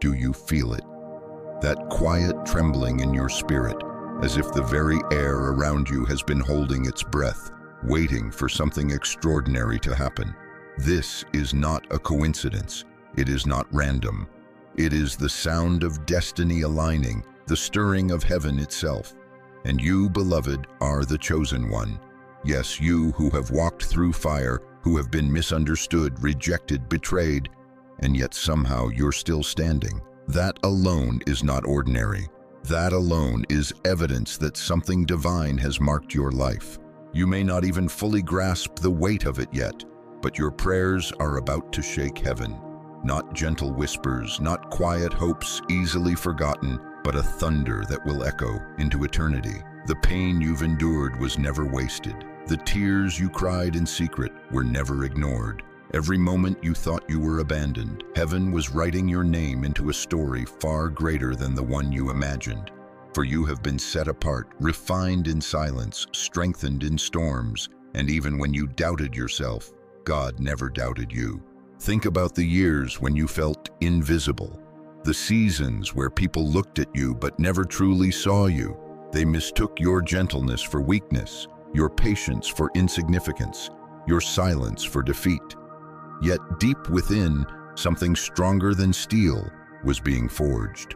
Do you feel it? That quiet trembling in your spirit, as if the very air around you has been holding its breath, waiting for something extraordinary to happen. This is not a coincidence. It is not random. It is the sound of destiny aligning, the stirring of heaven itself. And you, beloved, are the chosen one. Yes, you who have walked through fire, who have been misunderstood, rejected, betrayed, and yet somehow you're still standing. That alone is not ordinary. That alone is evidence that something divine has marked your life. You may not even fully grasp the weight of it yet, but your prayers are about to shake heaven. Not gentle whispers, not quiet hopes easily forgotten, but a thunder that will echo into eternity. The pain you've endured was never wasted. The tears you cried in secret were never ignored. Every moment you thought you were abandoned, heaven was writing your name into a story far greater than the one you imagined. For you have been set apart, refined in silence, strengthened in storms, and even when you doubted yourself, God never doubted you. Think about the years when you felt invisible, the seasons where people looked at you but never truly saw you. They mistook your gentleness for weakness, your patience for insignificance, your silence for defeat. Yet deep within, something stronger than steel was being forged.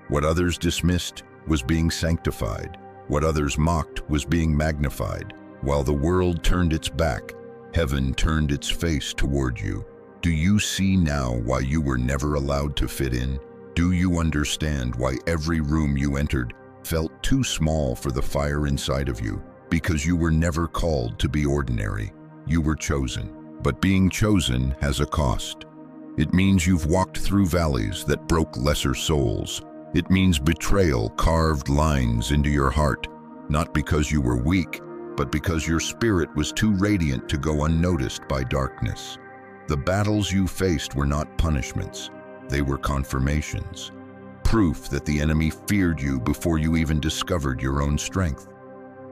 What others dismissed was being sanctified. What others mocked was being magnified. While the world turned its back, heaven turned its face toward you. Do you see now why you were never allowed to fit in? Do you understand why every room you entered felt too small for the fire inside of you? Because you were never called to be ordinary. You were chosen. But being chosen has a cost. It means you've walked through valleys that broke lesser souls. It means betrayal carved lines into your heart, not because you were weak, but because your spirit was too radiant to go unnoticed by darkness. The battles you faced were not punishments. They were confirmations. Proof that the enemy feared you before you even discovered your own strength.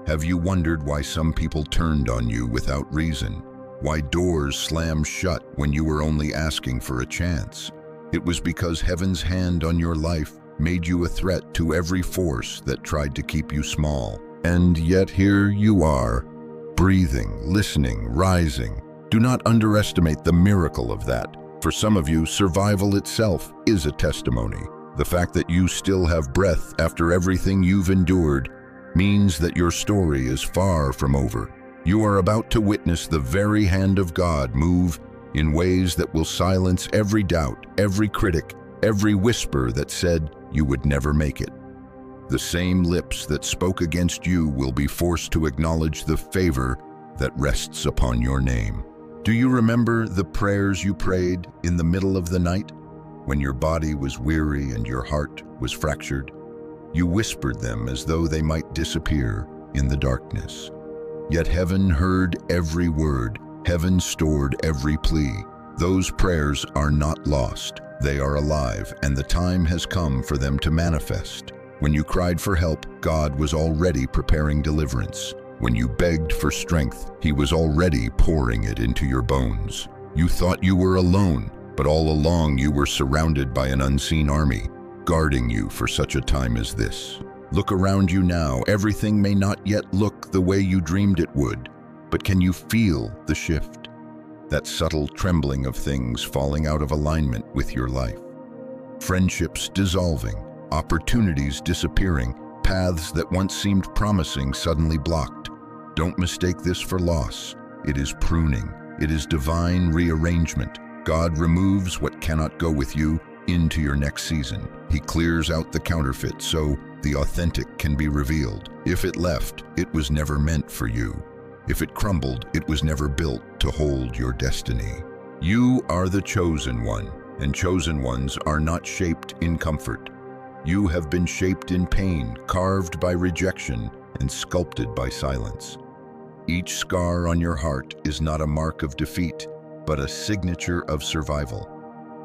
Have you wondered why some people turned on you without reason? Why doors slammed shut when you were only asking for a chance? It was because heaven's hand on your life made you a threat to every force that tried to keep you small. And yet here you are, breathing, listening, rising. Do not underestimate the miracle of that. For some of you, survival itself is a testimony. The fact that you still have breath after everything you've endured means that your story is far from over. You are about to witness the very hand of God move in ways that will silence every doubt, every critic, every whisper that said you would never make it. The same lips that spoke against you will be forced to acknowledge the favor that rests upon your name. Do you remember the prayers you prayed in the middle of the night, when your body was weary and your heart was fractured? You whispered them as though they might disappear in the darkness. Yet heaven heard every word. Heaven stored every plea. Those prayers are not lost. They are alive, and the time has come for them to manifest. When you cried for help, God was already preparing deliverance. When you begged for strength, He was already pouring it into your bones. You thought you were alone, but all along you were surrounded by an unseen army, guarding you for such a time as this. Look around you now. Everything may not yet look the way you dreamed it would, but can you feel the shift? That subtle trembling of things falling out of alignment with your life. Friendships dissolving, opportunities disappearing, paths that once seemed promising suddenly blocked. Don't mistake this for loss. It is pruning. It is divine rearrangement. God removes what cannot go with you into your next season. He clears out the counterfeit so the authentic can be revealed. If it left, it was never meant for you. If it crumbled, it was never built to hold your destiny. You are the chosen one, and chosen ones are not shaped in comfort. You have been shaped in pain, carved by rejection, and sculpted by silence. Each scar on your heart is not a mark of defeat, but a signature of survival.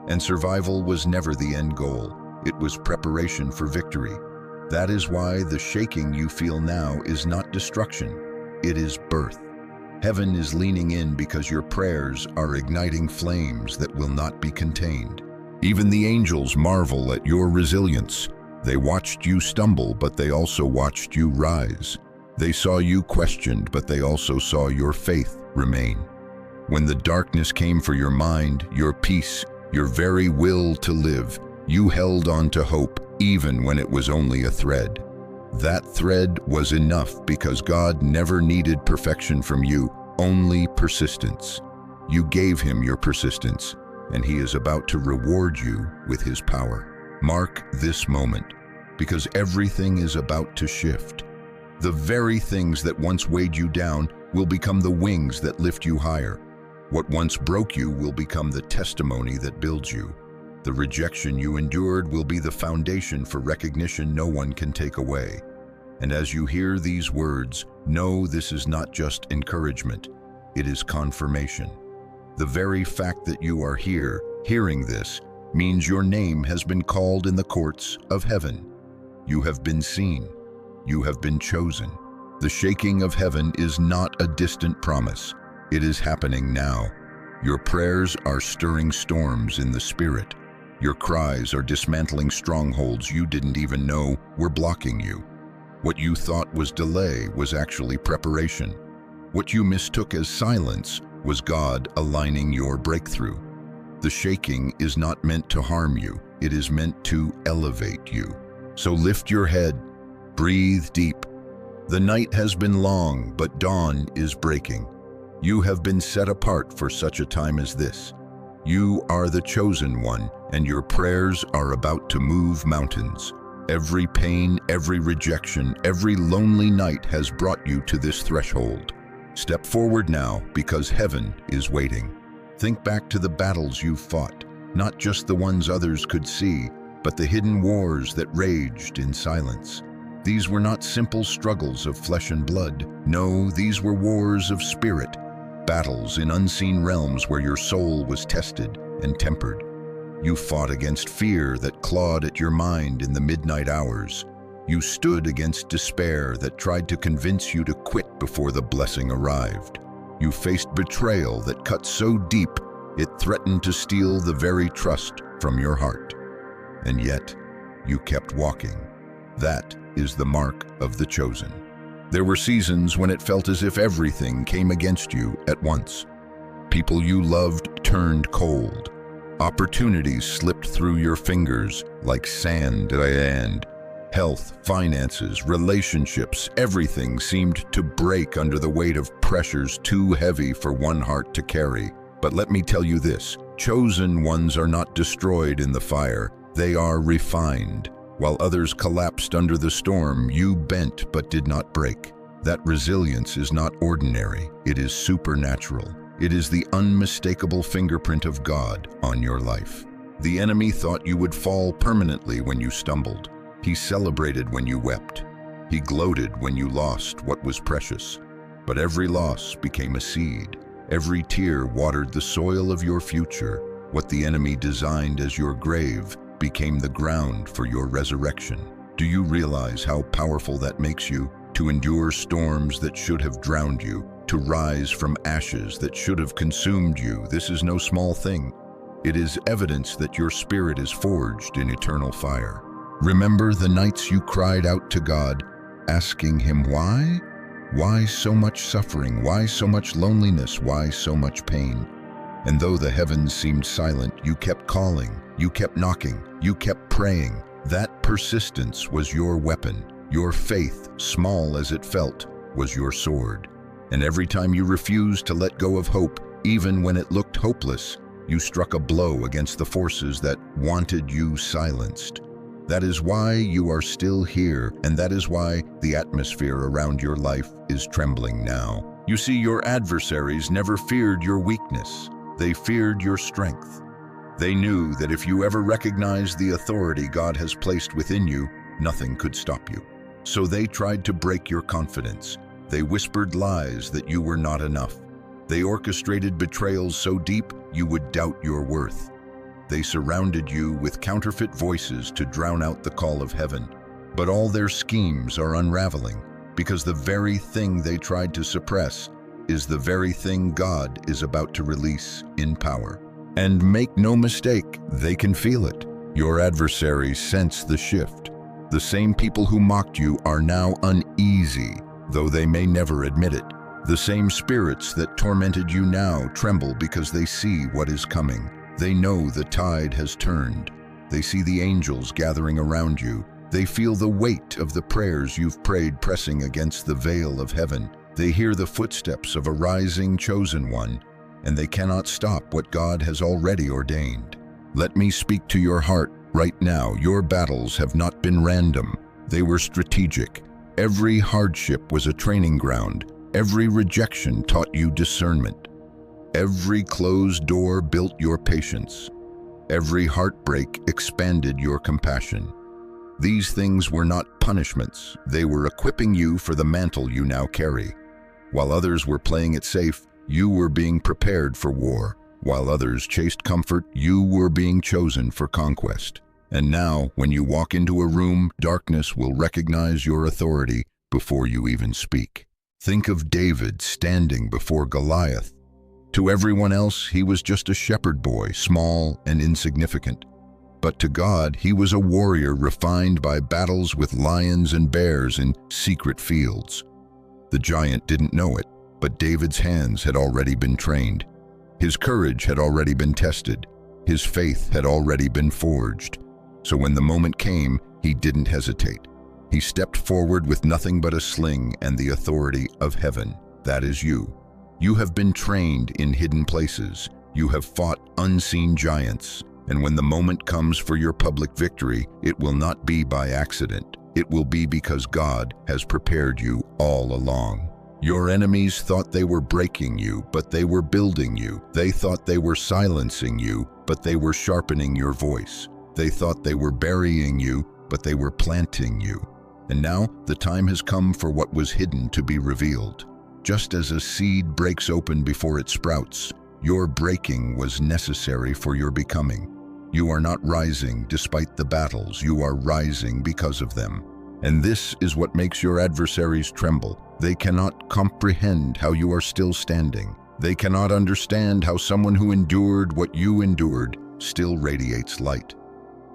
And survival was never the end goal. It was preparation for victory. That is why the shaking you feel now is not destruction. It is birth. Heaven is leaning in because your prayers are igniting flames that will not be contained. Even the angels marvel at your resilience. They watched you stumble, but they also watched you rise. They saw you questioned, but they also saw your faith remain. When the darkness came for your mind, your peace, your very will to live, you held on to hope, even when it was only a thread. That thread was enough because God never needed perfection from you, only persistence. You gave him your persistence, and he is about to reward you with his power. Mark this moment, because everything is about to shift. The very things that once weighed you down will become the wings that lift you higher. What once broke you will become the testimony that builds you. The rejection you endured will be the foundation for recognition no one can take away. And as you hear these words, know this is not just encouragement, it is confirmation. The very fact that you are here, hearing this, means your name has been called in the courts of heaven. You have been seen. You have been chosen. The shaking of heaven is not a distant promise. It is happening now. Your prayers are stirring storms in the spirit. Your cries are dismantling strongholds you didn't even know were blocking you. What you thought was delay was actually preparation. What you mistook as silence was God aligning your breakthrough. The shaking is not meant to harm you. It is meant to elevate you. So lift your head, breathe deep. The night has been long, but dawn is breaking. You have been set apart for such a time as this. You are the chosen one, and your prayers are about to move mountains. Every pain, every rejection, every lonely night has brought you to this threshold. Step forward now, because heaven is waiting. Think back to the battles you've fought, not just the ones others could see, but the hidden wars that raged in silence. These were not simple struggles of flesh and blood. No, these were wars of spirit, battles in unseen realms where your soul was tested and tempered. You fought against fear that clawed at your mind in the midnight hours. You stood against despair that tried to convince you to quit before the blessing arrived. You faced betrayal that cut so deep it threatened to steal the very trust from your heart. And yet, you kept walking. That is the mark of the chosen. There were seasons when it felt as if everything came against you at once. People you loved turned cold. Opportunities slipped through your fingers like sand, and health, finances, relationships, everything seemed to break under the weight of pressures too heavy for one heart to carry. But let me tell you this, chosen ones are not destroyed in the fire, they are refined. While others collapsed under the storm, you bent but did not break. That resilience is not ordinary, it is supernatural. It is the unmistakable fingerprint of God on your life. The enemy thought you would fall permanently when you stumbled. He celebrated when you wept. He gloated when you lost what was precious. But every loss became a seed. Every tear watered the soil of your future. What the enemy designed as your grave became the ground for your resurrection. Do you realize how powerful that makes you? To endure storms that should have drowned you, to rise from ashes that should have consumed you. This is no small thing. It is evidence that your spirit is forged in eternal fire. Remember the nights you cried out to God, asking him why? Why so much suffering? Why so much loneliness? Why so much pain? And though the heavens seemed silent, you kept calling, you kept knocking, you kept praying. That persistence was your weapon. Your faith, small as it felt, was your sword. And every time you refused to let go of hope, even when it looked hopeless, you struck a blow against the forces that wanted you silenced. That is why you are still here, and that is why the atmosphere around your life is trembling now. You see, your adversaries never feared your weakness. They feared your strength. They knew that if you ever recognized the authority God has placed within you, nothing could stop you. So they tried to break your confidence. They whispered lies that you were not enough. They orchestrated betrayals so deep you would doubt your worth. They surrounded you with counterfeit voices to drown out the call of heaven. But all their schemes are unraveling, because the very thing they tried to suppress is the very thing God is about to release in power. And make no mistake, they can feel it. Your adversaries sense the shift. The same people who mocked you are now uneasy, though they may never admit it. The same spirits that tormented you now tremble because they see what is coming. They know the tide has turned. They see the angels gathering around you. They feel the weight of the prayers you've prayed pressing against the veil of heaven. They hear the footsteps of a rising chosen one, and they cannot stop what God has already ordained. Let me speak to your heart right now. Your battles have not been random. They were strategic. Every hardship was a training ground. Every rejection taught you discernment. Every closed door built your patience. Every heartbreak expanded your compassion. These things were not punishments. They were equipping you for the mantle you now carry. While others were playing it safe, you were being prepared for war. While others chased comfort, you were being chosen for conquest. And now, when you walk into a room, darkness will recognize your authority before you even speak. Think of David standing before Goliath. To everyone else, he was just a shepherd boy, small and insignificant. But to God, he was a warrior refined by battles with lions and bears in secret fields. The giant didn't know it, but David's hands had already been trained. His courage had already been tested. His faith had already been forged. So when the moment came, he didn't hesitate. He stepped forward with nothing but a sling and the authority of heaven. That is you. You have been trained in hidden places. You have fought unseen giants. And when the moment comes for your public victory, it will not be by accident. It will be because God has prepared you all along. Your enemies thought they were breaking you, but they were building you. They thought they were silencing you, but they were sharpening your voice. They thought they were burying you, but they were planting you. And now the time has come for what was hidden to be revealed. Just as a seed breaks open before it sprouts, your breaking was necessary for your becoming. You are not rising despite the battles, you are rising because of them. And this is what makes your adversaries tremble. They cannot comprehend how you are still standing. They cannot understand how someone who endured what you endured still radiates light.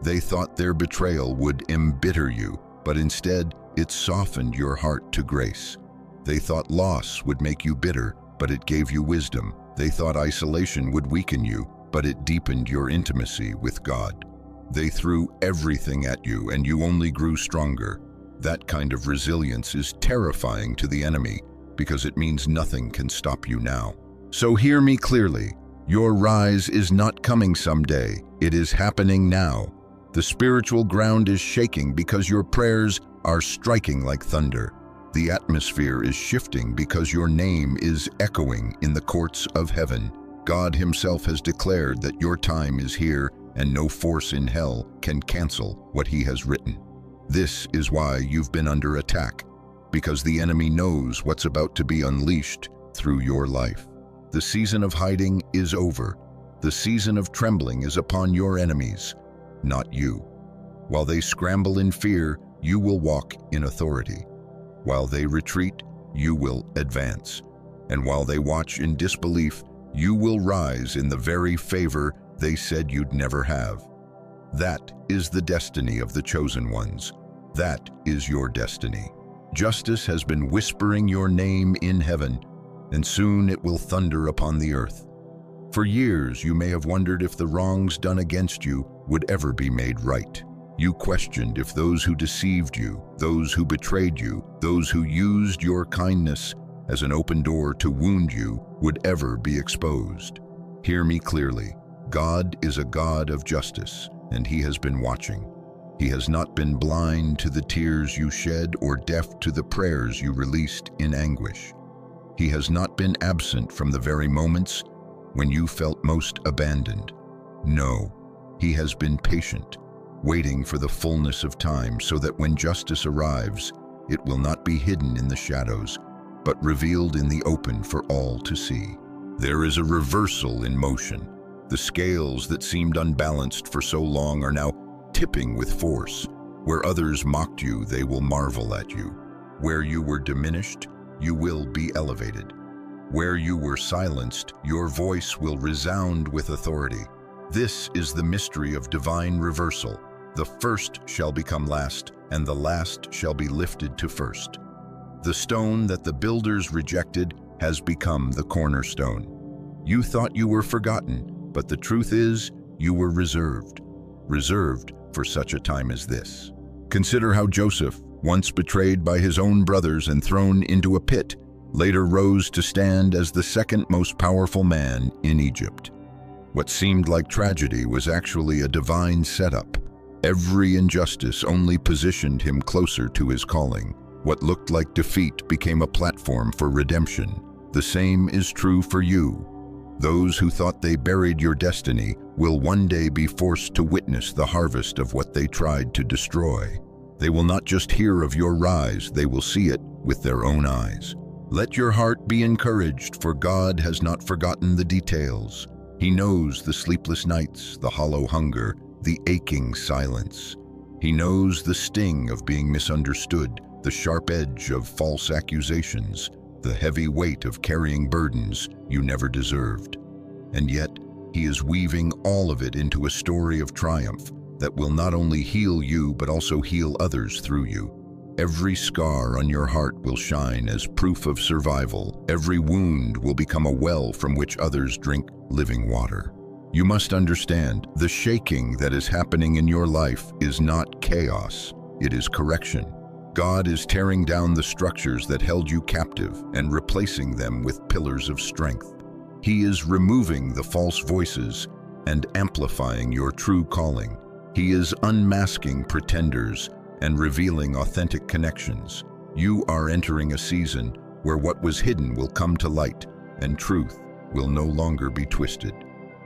They thought their betrayal would embitter you, but instead it softened your heart to grace. They thought loss would make you bitter, but it gave you wisdom. They thought isolation would weaken you, but it deepened your intimacy with God. They threw everything at you, and you only grew stronger. That kind of resilience is terrifying to the enemy because it means nothing can stop you now. So hear me clearly. Your rise is not coming someday. It is happening now. The spiritual ground is shaking because your prayers are striking like thunder. The atmosphere is shifting because your name is echoing in the courts of heaven. God himself has declared that your time is here and no force in hell can cancel what he has written. This is why you've been under attack, because the enemy knows what's about to be unleashed through your life. The season of hiding is over. The season of trembling is upon your enemies, not you. While they scramble in fear, you will walk in authority. While they retreat, you will advance. And while they watch in disbelief, you will rise in the very favor they said you'd never have. That is the destiny of the chosen ones. That is your destiny. Justice has been whispering your name in heaven, and soon it will thunder upon the earth. For years, you may have wondered if the wrongs done against you would ever be made right. You questioned if those who deceived you, those who betrayed you, those who used your kindness as an open door to wound you would ever be exposed. Hear me clearly. God is a God of justice, and he has been watching. He has not been blind to the tears you shed or deaf to the prayers you released in anguish. He has not been absent from the very moments when you felt most abandoned. No, he has been patient, waiting for the fullness of time so that when justice arrives, it will not be hidden in the shadows, but revealed in the open for all to see. There is a reversal in motion. The scales that seemed unbalanced for so long are now tipping with force. Where others mocked you, they will marvel at you. Where you were diminished, you will be elevated. Where you were silenced, your voice will resound with authority. This is the mystery of divine reversal. The first shall become last, and the last shall be lifted to first. The stone that the builders rejected has become the cornerstone. You thought you were forgotten, but the truth is, you were reserved for such a time as this. Consider how Joseph, once betrayed by his own brothers and thrown into a pit, later rose to stand as the second most powerful man in Egypt. What seemed like tragedy was actually a divine setup. Every injustice only positioned him closer to his calling. What looked like defeat became a platform for redemption. The same is true for you. Those who thought they buried your destiny will one day be forced to witness the harvest of what they tried to destroy. They will not just hear of your rise, they will see it with their own eyes. Let your heart be encouraged, for God has not forgotten the details. He knows the sleepless nights, the hollow hunger, the aching silence. He knows the sting of being misunderstood, the sharp edge of false accusations, the heavy weight of carrying burdens you never deserved. And yet, He is weaving all of it into a story of triumph that will not only heal you but also heal others through you. Every scar on your heart will shine as proof of survival. Every wound will become a well from which others drink living water. You must understand, the shaking that is happening in your life is not chaos, it is correction. God is tearing down the structures that held you captive and replacing them with pillars of strength. He is removing the false voices and amplifying your true calling. He is unmasking pretenders and revealing authentic connections. You are entering a season where what was hidden will come to light and truth will no longer be twisted.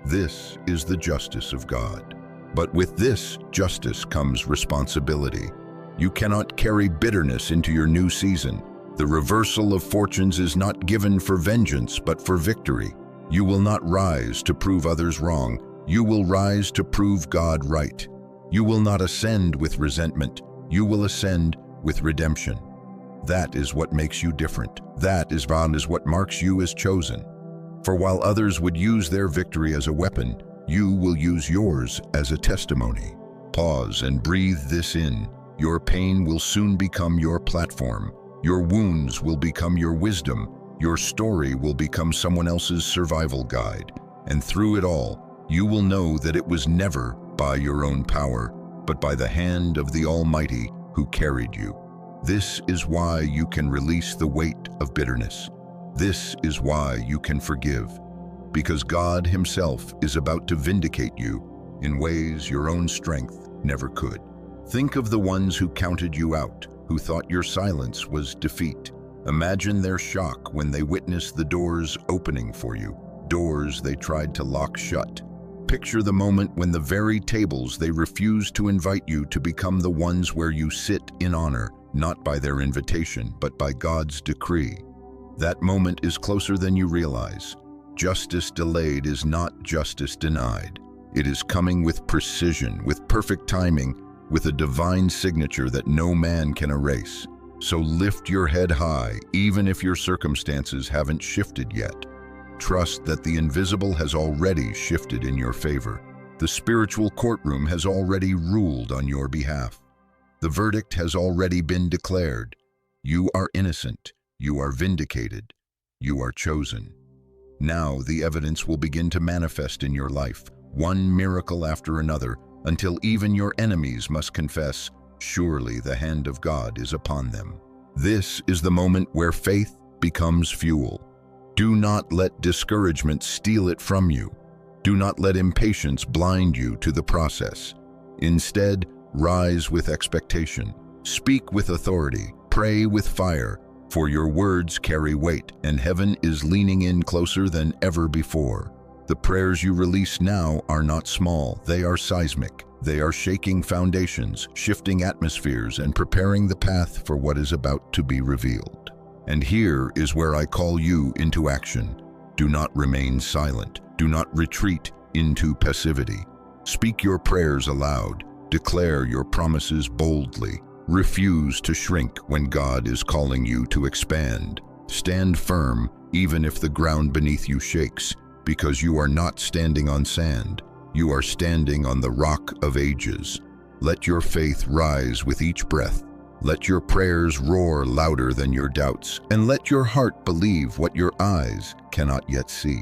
This is the justice of God. But with this justice comes responsibility. You cannot carry bitterness into your new season. The reversal of fortunes is not given for vengeance, but for victory. You will not rise to prove others wrong. You will rise to prove God right. You will not ascend with resentment. You will ascend with redemption. That is what makes you different. That is what marks you as chosen. For while others would use their victory as a weapon, you will use yours as a testimony. Pause and breathe this in. Your pain will soon become your platform. Your wounds will become your wisdom. Your story will become someone else's survival guide. And through it all, you will know that it was never by your own power, but by the hand of the Almighty who carried you. This is why you can release the weight of bitterness. This is why you can forgive, because God Himself is about to vindicate you in ways your own strength never could. Think of the ones who counted you out, who thought your silence was defeat. Imagine their shock when they witnessed the doors opening for you, doors they tried to lock shut. Picture the moment when the very tables they refused to invite you to become the ones where you sit in honor, not by their invitation, but by God's decree. That moment is closer than you realize. Justice delayed is not justice denied. It is coming with precision, with perfect timing, with a divine signature that no man can erase. So lift your head high, even if your circumstances haven't shifted yet. Trust that the invisible has already shifted in your favor. The spiritual courtroom has already ruled on your behalf. The verdict has already been declared. You are innocent. You are vindicated. You are chosen. Now the evidence will begin to manifest in your life, one miracle after another, until even your enemies must confess, surely the hand of God is upon them. This is the moment where faith becomes fuel. Do not let discouragement steal it from you. Do not let impatience blind you to the process. Instead, rise with expectation. Speak with authority. Pray with fire, for your words carry weight, and heaven is leaning in closer than ever before. The prayers you release now are not small, they are seismic. They are shaking foundations, shifting atmospheres, and preparing the path for what is about to be revealed. And here is where I call you into action. Do not remain silent. Do not retreat into passivity. Speak your prayers aloud. Declare your promises boldly. Refuse to shrink when God is calling you to expand. Stand firm, even if the ground beneath you shakes, because you are not standing on sand. You are standing on the rock of ages. Let your faith rise with each breath. Let your prayers roar louder than your doubts, and let your heart believe what your eyes cannot yet see.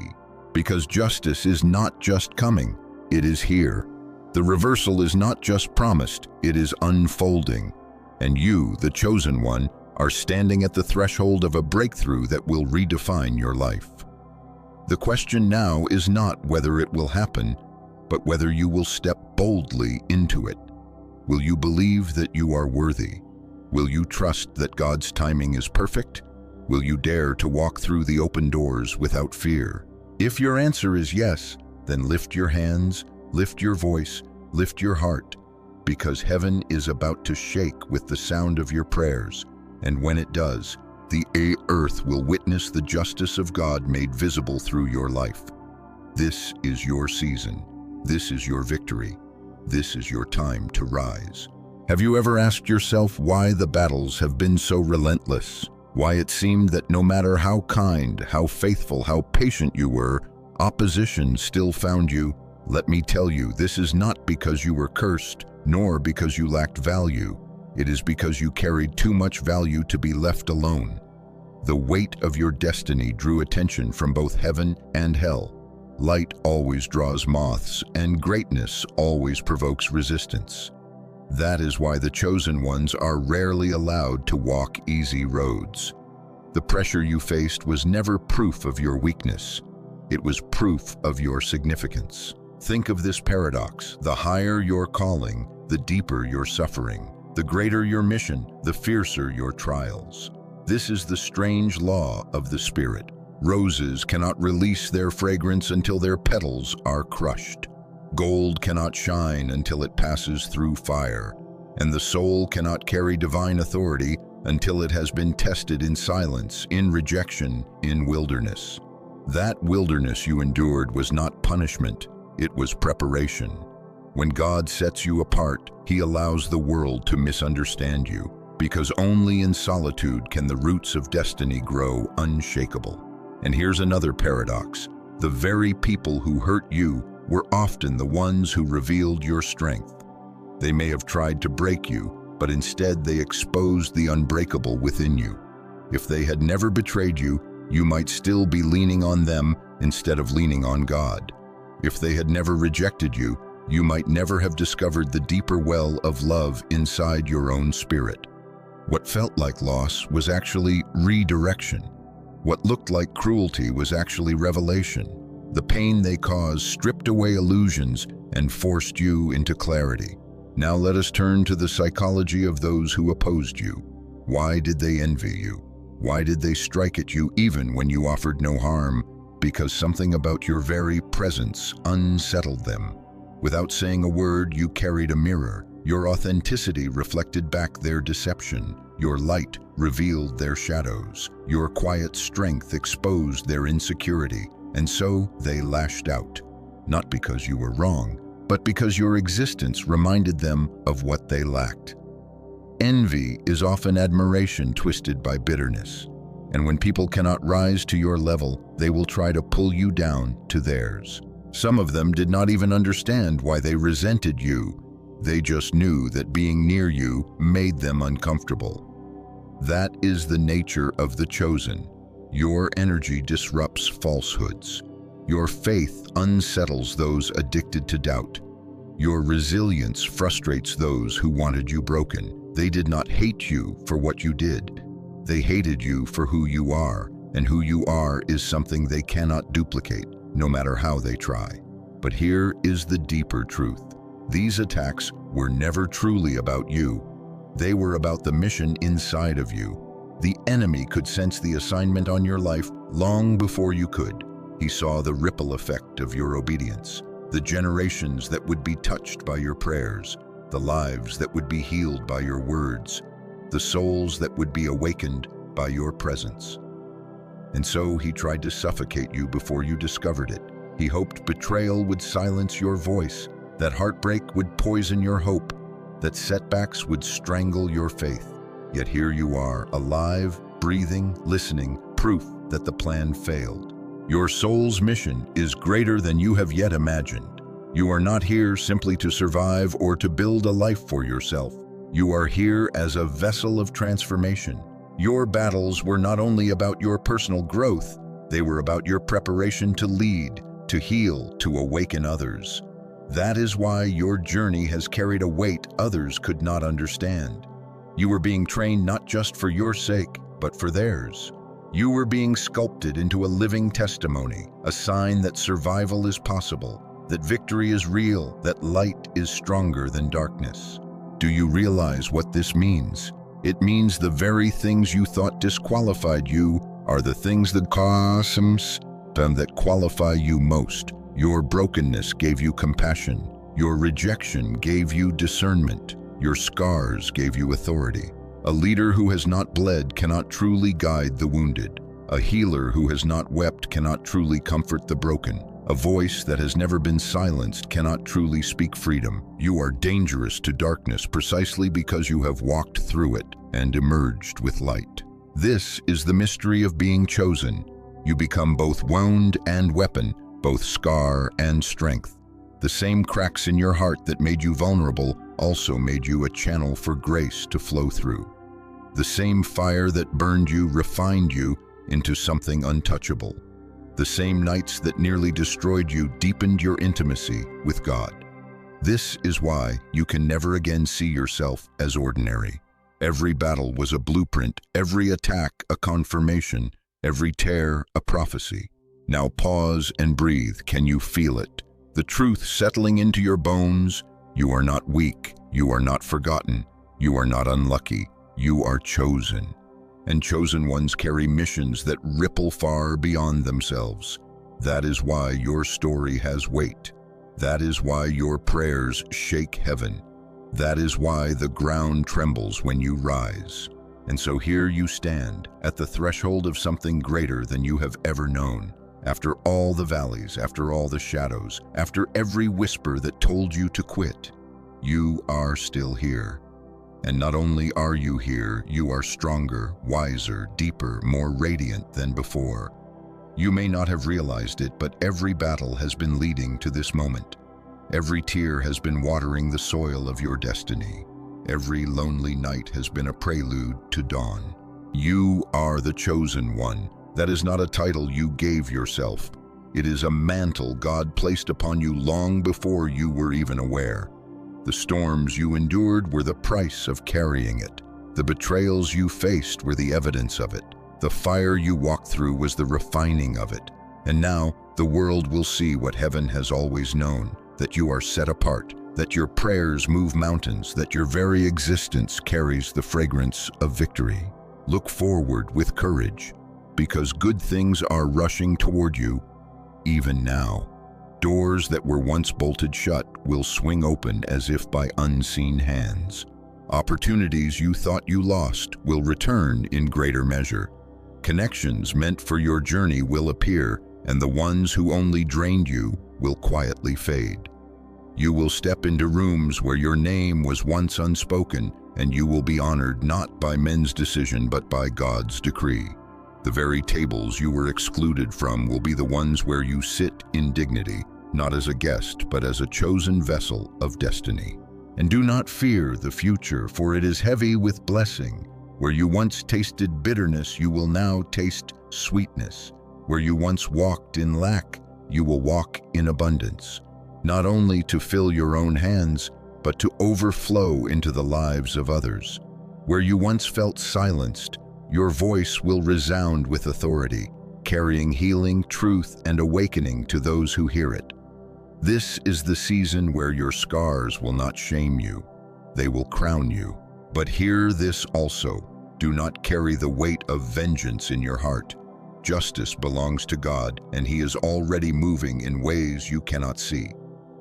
Because justice is not just coming, it is here. The reversal is not just promised, it is unfolding. And you, the chosen one, are standing at the threshold of a breakthrough that will redefine your life. The question now is not whether it will happen, but whether you will step boldly into it. Will you believe that you are worthy? Will you trust that God's timing is perfect? Will you dare to walk through the open doors without fear? If your answer is yes, then lift your hands, lift your voice, lift your heart, because heaven is about to shake with the sound of your prayers. And when it does, the earth will witness the justice of God made visible through your life. This is your season. This is your victory. This is your time to rise. Have you ever asked yourself why the battles have been so relentless? Why it seemed that no matter how kind, how faithful, how patient you were, opposition still found you? Let me tell you, this is not because you were cursed, nor because you lacked value. It is because you carried too much value to be left alone. The weight of your destiny drew attention from both heaven and hell. Light always draws moths, and greatness always provokes resistance. That is why the chosen ones are rarely allowed to walk easy roads. The pressure you faced was never proof of your weakness. It was proof of your significance. Think of this paradox: the higher your calling, the deeper your suffering. The greater your mission, the fiercer your trials. This is the strange law of the Spirit. Roses cannot release their fragrance until their petals are crushed. Gold cannot shine until it passes through fire. And the soul cannot carry divine authority until it has been tested in silence, in rejection, in wilderness. That wilderness you endured was not punishment, it was preparation. When God sets you apart, He allows the world to misunderstand you, because only in solitude can the roots of destiny grow unshakable. And here's another paradox: the very people who hurt you were often the ones who revealed your strength. They may have tried to break you, but instead they exposed the unbreakable within you. If they had never betrayed you, you might still be leaning on them instead of leaning on God. If they had never rejected you, you might never have discovered the deeper well of love inside your own spirit. What felt like loss was actually redirection. What looked like cruelty was actually revelation. The pain they caused stripped away illusions and forced you into clarity. Now let us turn to the psychology of those who opposed you. Why did they envy you? Why did they strike at you even when you offered no harm? Because something about your very presence unsettled them. Without saying a word, you carried a mirror. Your authenticity reflected back their deception. Your light revealed their shadows. Your quiet strength exposed their insecurity. And so they lashed out. Not because you were wrong, but because your existence reminded them of what they lacked. Envy is often admiration twisted by bitterness. And when people cannot rise to your level, they will try to pull you down to theirs. Some of them did not even understand why they resented you. They just knew that being near you made them uncomfortable. That is the nature of the chosen. Your energy disrupts falsehoods. Your faith unsettles those addicted to doubt. Your resilience frustrates those who wanted you broken. They did not hate you for what you did. They hated you for who you are, and who you are is something they cannot duplicate, no matter how they try. But here is the deeper truth. These attacks were never truly about you. They were about the mission inside of you. The enemy could sense the assignment on your life long before you could. He saw the ripple effect of your obedience, the generations that would be touched by your prayers, the lives that would be healed by your words, the souls that would be awakened by your presence. And so he tried to suffocate you before you discovered it. He hoped betrayal would silence your voice, that heartbreak would poison your hope, that setbacks would strangle your faith. Yet here you are, alive, breathing, listening, proof that the plan failed. Your soul's mission is greater than you have yet imagined. You are not here simply to survive or to build a life for yourself. You are here as a vessel of transformation. Your battles were not only about your personal growth, they were about your preparation to lead, to heal, to awaken others. That is why your journey has carried a weight others could not understand. You were being trained not just for your sake, but for theirs. You were being sculpted into a living testimony, a sign that survival is possible, that victory is real, that light is stronger than darkness. Do you realize what this means? It means the very things you thought disqualified you are the things that qualify you most. Your brokenness gave you compassion. Your rejection gave you discernment. Your scars gave you authority. A leader who has not bled cannot truly guide the wounded. A healer who has not wept cannot truly comfort the broken. A voice that has never been silenced cannot truly speak freedom. You are dangerous to darkness precisely because you have walked through it and emerged with light. This is the mystery of being chosen. You become both wound and weapon, both scar and strength. The same cracks in your heart that made you vulnerable also made you a channel for grace to flow through. The same fire that burned you refined you into something untouchable. The same nights that nearly destroyed you deepened your intimacy with God. This is why you can never again see yourself as ordinary. Every battle was a blueprint, every attack a confirmation, every tear a prophecy. Now pause and breathe. Can you feel it? The truth settling into your bones. You are not weak. You are not forgotten. You are not unlucky. You are chosen. And chosen ones carry missions that ripple far beyond themselves. That is why your story has weight. That is why your prayers shake heaven. That is why the ground trembles when you rise. And so here you stand, at the threshold of something greater than you have ever known. After all the valleys, after all the shadows, after every whisper that told you to quit, you are still here. And not only are you here, you are stronger, wiser, deeper, more radiant than before. You may not have realized it, but every battle has been leading to this moment. Every tear has been watering the soil of your destiny. Every lonely night has been a prelude to dawn. You are the chosen one. That is not a title you gave yourself. It is a mantle God placed upon you long before you were even aware. The storms you endured were the price of carrying it. The betrayals you faced were the evidence of it. The fire you walked through was the refining of it. And now the world will see what heaven has always known, that you are set apart, that your prayers move mountains, that your very existence carries the fragrance of victory. Look forward with courage, because good things are rushing toward you, even now. Doors that were once bolted shut will swing open as if by unseen hands. Opportunities you thought you lost will return in greater measure. Connections meant for your journey will appear, and the ones who only drained you will quietly fade. You will step into rooms where your name was once unspoken, and you will be honored not by men's decision but by God's decree. The very tables you were excluded from will be the ones where you sit in dignity, not as a guest, but as a chosen vessel of destiny. And do not fear the future, for it is heavy with blessing. Where you once tasted bitterness, you will now taste sweetness. Where you once walked in lack, you will walk in abundance. Not only to fill your own hands, but to overflow into the lives of others. Where you once felt silenced, your voice will resound with authority, carrying healing, truth, and awakening to those who hear it. This is the season where your scars will not shame you. They will crown you. But hear this also. Do not carry the weight of vengeance in your heart. Justice belongs to God, and He is already moving in ways you cannot see.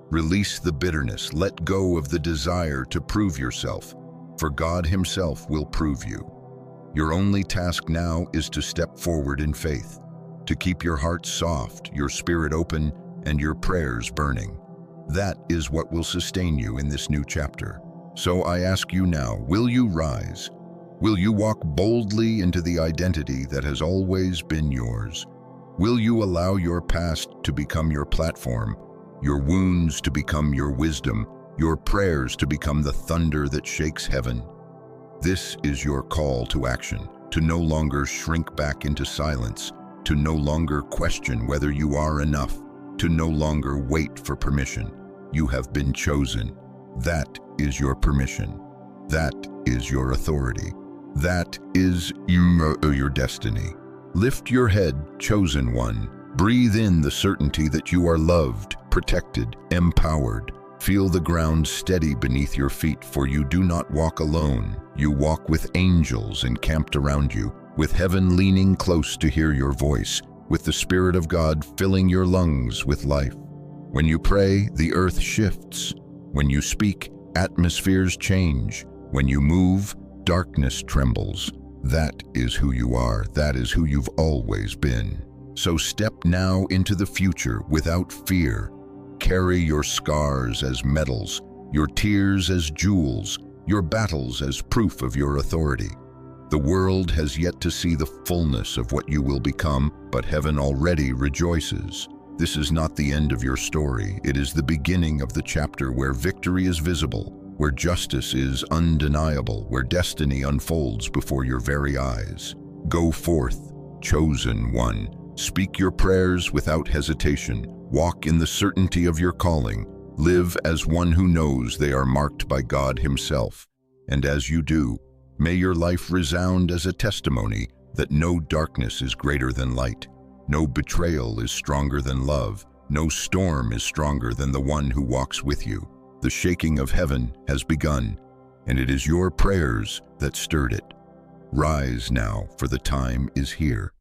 Release the bitterness. Let go of the desire to prove yourself, for God Himself will prove you. Your only task now is to step forward in faith, to keep your heart soft, your spirit open, and your prayers burning. That is what will sustain you in this new chapter. So I ask you now, will you rise? Will you walk boldly into the identity that has always been yours? Will you allow your past to become your platform, your wounds to become your wisdom, your prayers to become the thunder that shakes heaven? This is your call to action, to no longer shrink back into silence, to no longer question whether you are enough, to no longer wait for permission. You have been chosen. That is your permission. That is your authority. That is your destiny. Lift your head, chosen one. Breathe in the certainty that you are loved, protected, empowered. Feel the ground steady beneath your feet, for you do not walk alone. You walk with angels encamped around you, with heaven leaning close to hear your voice, with the Spirit of God filling your lungs with life. When you pray, the earth shifts. When you speak, atmospheres change. When you move, darkness trembles. That is who you are. That is who you've always been. So step now into the future without fear. Carry your scars as medals, your tears as jewels, your battles as proof of your authority. The world has yet to see the fullness of what you will become, but heaven already rejoices. This is not the end of your story. It is the beginning of the chapter where victory is visible, where justice is undeniable, where destiny unfolds before your very eyes. Go forth, chosen one. Speak your prayers without hesitation. Walk in the certainty of your calling. Live as one who knows they are marked by God Himself. And as you do, may your life resound as a testimony that no darkness is greater than light. No betrayal is stronger than love. No storm is stronger than the one who walks with you. The shaking of heaven has begun, and it is your prayers that stirred it. Rise now, for the time is here.